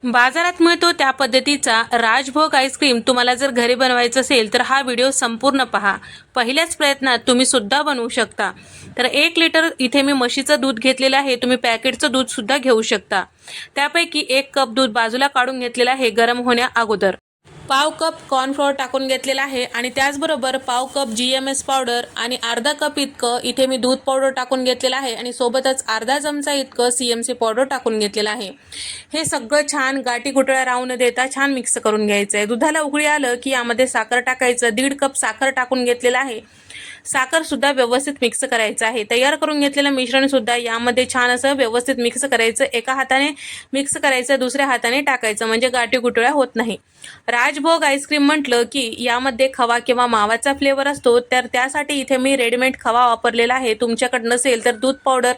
बाजारात मिळतो त्या पद्धतीचा राजभोग आईस्क्रीम तुम्हाला जर घरी बनवायचं असेल तर हा व्हिडिओ संपूर्ण पहा. पहिल्याच प्रयत्नात तुम्ही सुद्धा बनवू शकता. तर 1 लिटर इथे मी म्हशीचं दूध घेतलेलं आहे. तुम्ही पॅकेटचं दूध सुद्धा घेऊ शकता. त्यापैकी 1 कप दूध बाजूला काढून घेतलेलं आहे गरम होण्या अगोदर. पाव कप कॉर्नफ्लोअर टाकून घेतलेला आहे आणि त्याचबरोबर पाव कप GMS पावडर आणि अर्धा कप इतकं इथे मी दूध पावडर टाकून घेतलेलं आहे आणि सोबतच अर्धा चमचा इतकं CMC पावडर टाकून घेतलेलं आहे. हे सगळं छान गाठी गुठळ्या राहू न देता छान मिक्स करून घ्यायचं आहे. दुधाला उकळी आलं की यामध्ये साखर टाकायचं. 1.5 कप साखर टाकून घेतलेलं आहे. साखर सुद्धा व्यवस्थित मिक्स करायचं आहे. तयार करून घेतलेलं मिश्रण सुद्धा यामध्ये छान असं व्यवस्थित मिक्स करायचं. एका हाताने मिक्स करायचं, दुसऱ्या हाताने टाकायचं म्हणजे गाठी गुठळ्या होत नाही. राजभोग आईस्क्रीम म्हटलं की यामध्ये खवा किंवा मावाचा फ्लेवर असतो, तर त्यासाठी इथे मी रेडीमेड खवा वापरलेला आहे. तुमच्याकडे नसेल तर दूध पावडर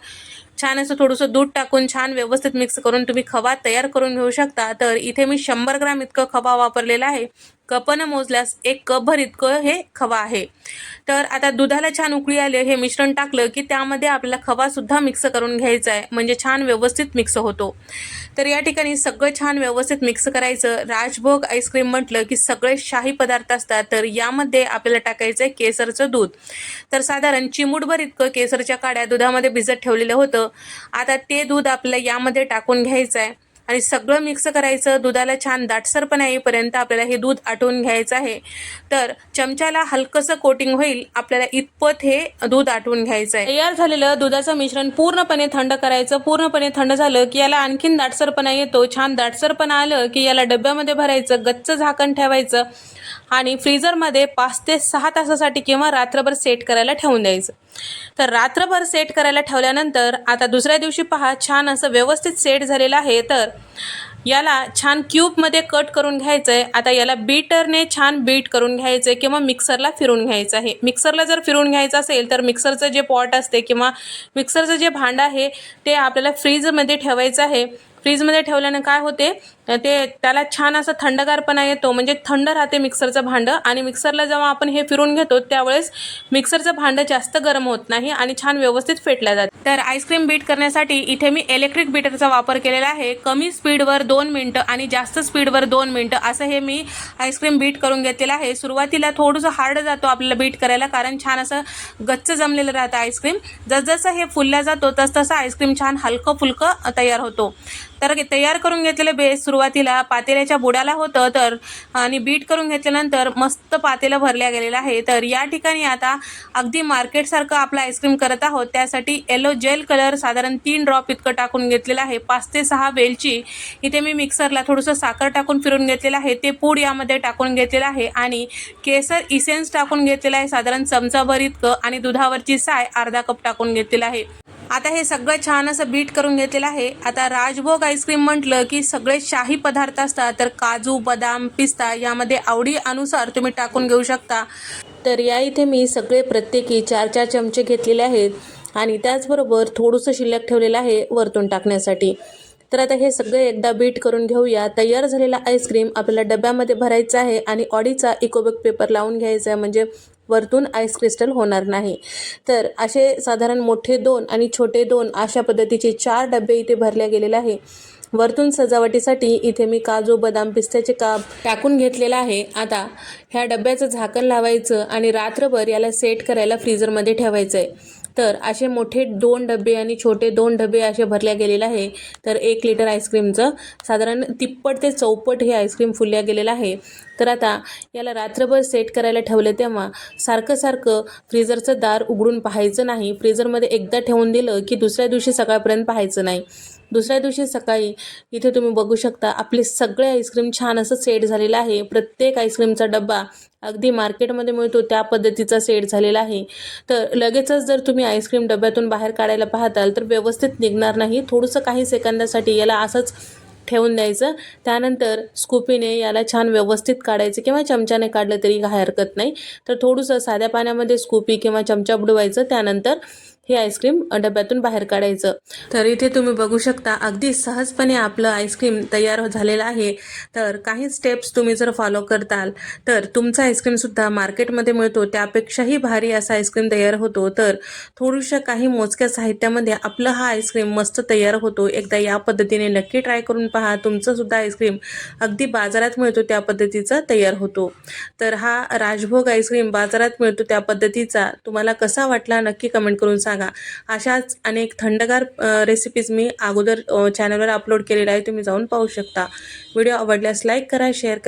छान असं थोडंसं दूध टाकून छान व्यवस्थित मिक्स करून तुम्ही खवा तयार करून घेऊ शकता. तर इथे मी 100 ग्राम इतकं खवा वापरलेला आहे. कपनं मोजल्यास 1 कपभर इतकं हे खवा आहे. तर आता दुधाला छान उकळी आली, हे मिश्रण टाकलं की त्यामध्ये आपल्याला खवा सुद्धा मिक्स करून घ्यायचा आहे म्हणजे छान व्यवस्थित मिक्स होतो. तर या ठिकाणी सगळं छान व्यवस्थित मिक्स करायचं. राजभोग आईस्क्रीम म्हटलं की सगळे शाही पदार्थ असतात, तर यामध्ये आपल्याला टाकायचं आहे केसरचं दूध. तर साधारण चिमूटभर इतकं केसरच्या काड्या दुधामध्ये भिजत ठेवलेलं होतं. आता ते दूध आपल्याला यामध्ये टाकून घ्यायचं आहे आणि सगळं मिक्स करायचं. दुधाला छान दाटसरपणा येईपर्यंत आपल्याला हे दूध आटवून घ्यायचं आहे. तर चमच्याला हलकंसं कोटिंग होईल आपल्याला इतपत हे दूध आटवून घ्यायचं आहे. तयार झालेलं दुधाचं मिश्रण पूर्णपणे थंड करायचं. पूर्णपणे थंड झालं की याला आणखीन दाटसरपणा येतो. छान दाटसरपणा आलं की याला डब्यामध्ये भरायचं, गच्च झाकण ठेवायचं आणि फ्रीजरमध्ये 5 ते 6 तासासाठी किंवा रात्रभर सेट करायला ठेवून द्यायचं. तर रात्रभर सेट करायला ठेवल्यानंतर आता दुसऱ्या दिवशी पहा छान असं व्यवस्थित सेट झालेलं आहे. तर याला छान क्यूबमध्ये कट करून घ्यायचं आहे. आता याला बीटरने छान बीट करून घ्यायचं आहे किंवा मिक्सरला फिरून घ्यायचं आहे. मिक्सरला जर फिरून घ्यायचं असेल तर मिक्सरचं जे पॉट असते किंवा मिक्सरचं जे भांडं आहे ते आपल्याला फ्रीजमध्ये ठेवायचं आहे. फ्रीजमध्ये ठेवल्यानं काय होते त्याला छान असं थंडगारपणा येतो म्हणजे थंड राहते मिक्सरचं भांडं आणि मिक्सरला जेव्हा आपण हे फिरून घेतो त्यावेळेस मिक्सरचं भांडं जास्त गरम होत नाही आणि छान व्यवस्थित फेटलं जातं. तर आईस्क्रीम बीट करण्यासाठी इथे मी इलेक्ट्रिक बीटरचा वापर केलेला आहे. कमी स्पीडवर 2 मिनिटं आणि जास्त स्पीडवर 2 मिनिटं असं हे मी आईस्क्रीम बीट करून घेतलेलं आहे. सुरुवातीला थोडंसं हार्ड जातो आपल्याला बीट करायला कारण छान असं गच्च जमलेलं राहतं आईस्क्रीम. जसजसं हे फुलल्या जातो तसतसं आईस्क्रीम छान हलकं फुलकं तयार होतो. तर तयार करून घेतलेलं बेस सुरुवातीला पातेल्याच्या बुडाला होतं तर आणि बीट करून घेतल्यानंतर मस्त पातेलं भरल्या गेलेलं आहे. तर या ठिकाणी आता अगदी मार्केटसारखं आपलं आईस्क्रीम करत आहोत. त्यासाठी येलो जेल कलर साधारण 3 ड्रॉप इतकं टाकून घेतलेलं आहे. 5 ते 6 वेलची इथे मी मिक्सरला थोडंसं साखर टाकून फिरून घेतलेलं आहे. ते पूड यामध्ये टाकून घेतलेलं आहे आणि केसर इसेन्स टाकून घेतलेलं आहे साधारण चमचाभर इतकं आणि दुधावरची साय अर्धा कप टाकून घेतलेलं आहे. आता हे सगळं छान असं बीट करून घेतलेलं आहे. आता राजभोग आईस्क्रीम म्हटलं की सगळे शाही पदार्थ असतात, तर काजू, बदाम, पिस्ता यामध्ये आवडी अनुसार तुम्ही टाकून घेऊ शकता. तर या इथे मी सगळे प्रत्येकी 4-4 चमचे घेतलेले आहेत आणि त्याचबरोबर थोडंसं शिल्लक ठेवलेलं आहे वरतून टाकण्यासाठी. तर आता हे सगळे एकदा बीट करून घेऊया. तयार झालेला आईस्क्रीम आपल्याला डब्यामध्ये भरायचा आहे आणि ऑडीचा इकोबॅग पेपर लावून घ्यायचा आहे म्हणजे वरतून आईस क्रिस्टल होणार नाही. तर असे साधारण मोठे 2 आणि छोटे 2 अशा पद्धतीचे 4 डबे इथे भरल्या गेलेले आहे. वरतून सजावटीसाठी इथे मी काजू, बदाम, पिस्त्याचे काप टाकून घेतलेला आहे. आता ह्या डब्याचं झाकण लावायचं आणि रात्रभर याला सेट करायला फ्रीजरमध्ये ठेवायचं आहे. तर असे मोठे 2 डबे आणि छोटे 2 डबे असे भरल्या गेलेले आहे. तर 1 लिटर आईस्क्रीमचं साधारण तिप्पट ते चौपट हे आईस्क्रीम फुलल्या गेलेलं आहे. तर आता याला रात्रभर सेट करायला ठेवलं तेव्हा सारखं फ्रीजरचं दार उघडून पाहायचं नाही. फ्रीजरमध्ये एकदा ठेवून दिलं की दुसऱ्या दिवशी सकाळपर्यंत पाहायचं नाही. दुसऱ्या दिवशी सकाळी इथे तुम्ही बघू शकता आपले सगळे आईस्क्रीम छान असं सेट झालेलं आहे. प्रत्येक आईस्क्रीमचा डब्बा अगदी मार्केटमध्ये मिळतो त्या पद्धतीचा सेट झालेला आहे. तर लगेचच जर तुम्ही आईस्क्रीम डब्यातून बाहेर काढायला पाहताल तर व्यवस्थित निघणार नाही. थोडंसं काही सेकंदासाठी याला असंच ठेवून द्यायचं. त्यानंतर स्कूपीने याला छान व्यवस्थित काढायचं किंवा चमच्याने काढलं तरी काही हरकत नाही. तर थोडंसं साध्या पाण्यामध्ये स्कूपी किंवा चमचा बुडवायचं. त्यानंतर हे आईस्क्रीम डब्यातून बाहेर काढायचं. तर इथे तुम्ही बघू शकता अगदी सहजपणे आपलं आईस्क्रीम तयार झालेलं आहे. तर काही स्टेप्स तुम्ही जर फॉलो करताल तर तुमचा आईस्क्रीमसुद्धा मार्केटमध्ये मिळतो त्यापेक्षाही भारी असा आईस्क्रीम तयार होतो. तर थोडंसं काही मोजक्या साहित्यामध्ये आपलं हा आईस्क्रीम मस्त तयार होतो. एकदा या पद्धतीने नक्की ट्राय करून पहा. तुमचंसुद्धा आईस्क्रीम अगदी बाजारात मिळतो त्या पद्धतीचा तयार होतो. तर हा राजभोग आईस्क्रीम बाजारात मिळतो त्या पद्धतीचा तुम्हाला कसा वाटला नक्की कमेंट करून सांगा. अशाच अनेक थंडगार रेसिपीज मी अगोदर चॅनलवर अपलोड केलेल्या आहे, तुम्ही जाऊन पाहू शकता. व्हिडिओ आवडल्यास लाईक करा, शेअर करा.